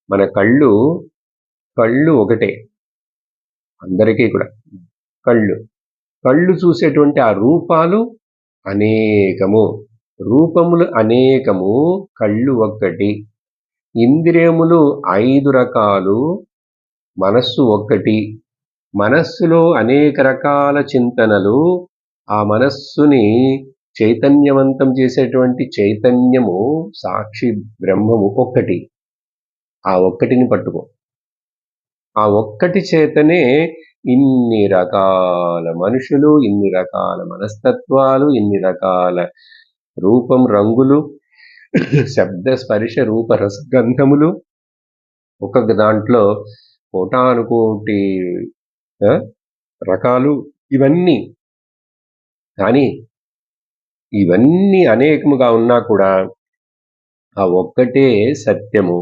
మన కళ్ళు కళ్ళు ఒకటే అందరికీ కూడా. కళ్ళు కళ్ళు చూసేటువంటి ఆ రూపాలు అనేకము, రూపములు అనేకము, కళ్ళు ఒక్కటి. ఇంద్రియములు 5 రకాలు, మనస్సు ఒక్కటి. మనస్సులో అనేక రకాల చింతనలు, ఆ మనస్సుని చైతన్యవంతం చేసేటువంటి చైతన్యము, సాక్షి బ్రహ్మము ఒక్కటి. ఆ ఒక్కటిని పట్టుకో. ఆ ఒక్కటి చేతనే ఇన్ని రకాల మనుషులు, ఇన్ని రకాల మనస్తత్వాలు, ఇన్ని రకాల రూపం, రంగులు, శబ్ద స్పర్శ రూప రసగంధములు, ఒక్కొక్క దాంట్లో కోటానుకోటి రకాలు, ఇవన్నీ. కానీ ఇవన్నీ అనేకముగా ఉన్నా కూడా ఆ ఒక్కటే సత్యము,